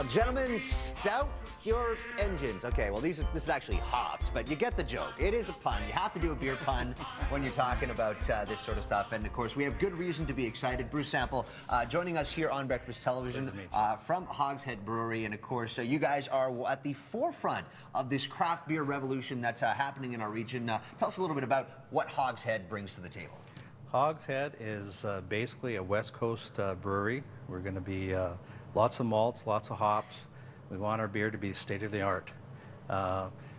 Gentlemen, stout your engines. Okay, well, this is actually hops, but you get the joke. It is a pun. You have to do a beer pun when you're talking about this sort of stuff. And of course, we have good reason to be excited. Bruce Sample joining us here on Breakfast Television from Hogshead Brewery. And of course, you guys are at the forefront of this craft beer revolution that's happening in our region. Tell us a little bit about what Hogshead brings to the table. Hogshead is basically a West Coast brewery. We're going to be lots of malts, lots of hops. We want our beer to be state-of-the-art.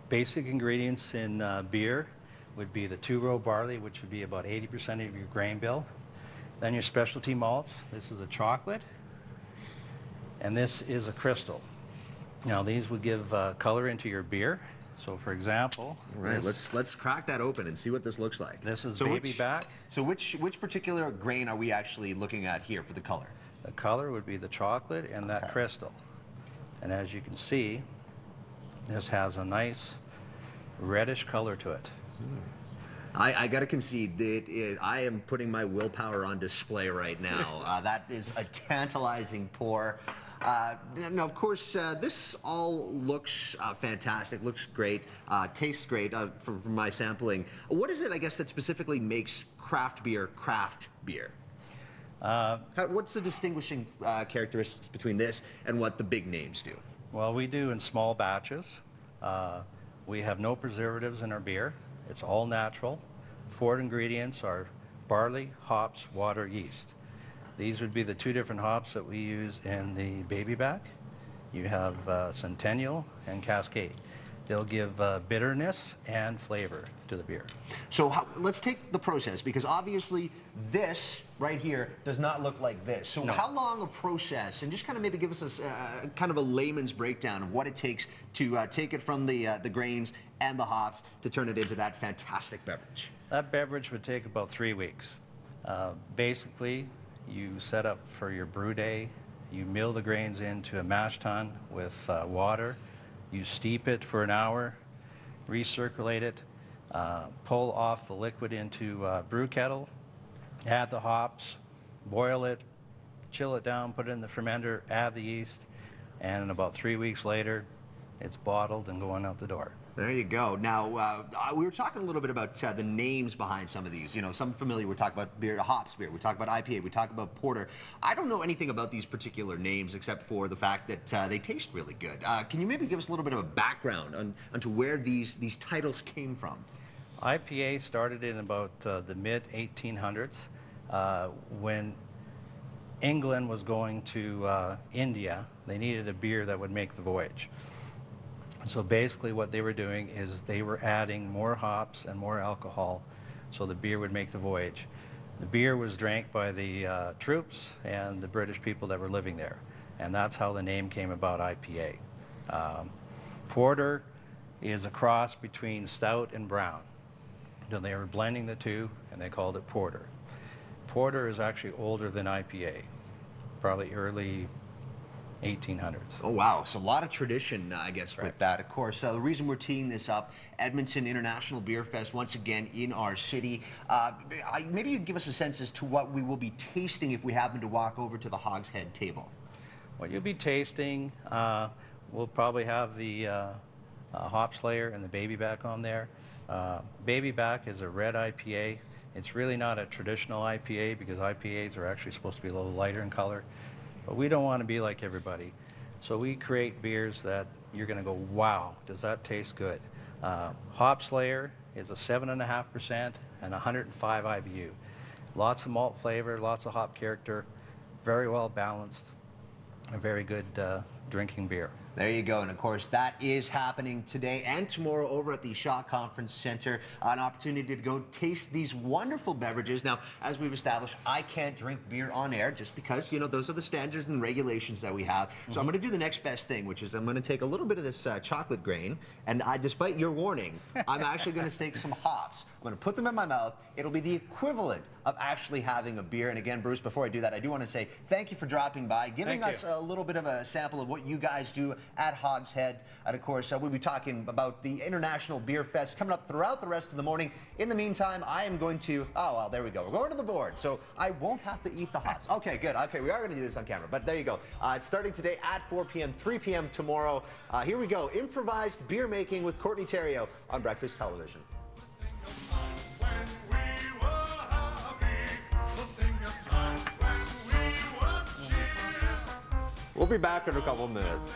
Basic ingredients in beer would be the two-row barley, which would be about 80% of your grain bill. Then your specialty malts. This is a chocolate, and this is a crystal. Now these would give color into your beer. So, for example, all right, let's crack that open and see what this looks like. This is baby back. So, which particular grain are we actually looking at here for the color? The color would be the chocolate and that crystal. And as you can see, this has a nice reddish color to it. I got to concede that I am putting my willpower on display right now. That is a tantalizing pour. Now, of course, this all looks fantastic, looks great, tastes great from my sampling. What is it, I guess, that specifically makes craft beer craft beer? What's the distinguishing characteristics between this and what the big names do? Well, we do in small batches. We have no preservatives in our beer. It's all natural. 4 ingredients are barley, hops, water, yeast. These would be the 2 different hops that we use in the baby back. You have Centennial and Cascade. They'll give bitterness and flavor to the beer. So let's take the process, because obviously this right here does not look like this. So how long a process, and just kind of maybe give us a kind of a layman's breakdown of what it takes to take it from the grains and the hops to turn it into that fantastic beverage. That beverage would take about 3 weeks. Basically, you set up for your brew day, you mill the grains into a mash tun with water, you steep it for an hour, recirculate it, pull off the liquid into a brew kettle, add the hops, boil it, chill it down, put it in the fermenter, add the yeast, and about 3 weeks later, it's bottled and going out the door. There you go. Now, we were talking a little bit about the names behind some of these. You know, some familiar, we talk about beer, hops beer, we talk about IPA, we talk about porter. I don't know anything about these particular names except for the fact that they taste really good. Can you maybe give us a little bit of a background onto where these titles came from? IPA started in about the mid-1800s when England was going to India. They needed a beer that would make the voyage. So basically what they were doing is they were adding more hops and more alcohol so the beer would make the voyage. The beer was drank by the troops and the British people that were living there, and that's how the name came about, IPA. Porter is a cross between stout and brown. So they were blending the two and they called it porter. Porter is actually older than IPA, probably early 1800s. Oh, wow. So a lot of tradition, I guess, with that, of course. The reason we're teeing this up, Edmonton International Beerfest, once again in our city. Maybe you could give us a sense as to what we will be tasting if we happen to walk over to the Hogshead table. What you'll be tasting, we'll probably have the Hop Slayer and the Baby Back on there. Baby Back is a red IPA. It's really not a traditional IPA because IPAs are actually supposed to be a little lighter in color. But we don't want to be like everybody. So we create beers that you're going to go, wow, does that taste good? Hop Slayer is a 7.5% and 105 IBU. Lots of malt flavor, lots of hop character, very well balanced, a very good drinking beer. There you go. And of course, that is happening today and tomorrow over at the Shaw Conference Center. An opportunity to go taste these wonderful beverages. Now, as we've established, I can't drink beer on air just because, you know, those are the standards and regulations that we have. So I'm going to do the next best thing, which is I'm going to take a little bit of this chocolate grain, and despite your warning, I'm actually going to take some hops. I'm going to put them in my mouth. It'll be the equivalent of actually having a beer. And again, Bruce, before I do that, I do want to say thank you for dropping by, giving us a little bit of a sample of what what you guys do at Hogshead. And of course, we'll be talking about the International Beer Fest coming up throughout the rest of the morning. In the meantime, I am going to, oh, well, there we go. We're going to the board, so I won't have to eat the hops. Okay, good. Okay, we are going to do this on camera, but there you go. It's starting today at 4 p.m., 3 p.m. tomorrow. Here we go. Improvised beer making with Courtney Theriault on Breakfast Television. We'll be back in a couple minutes.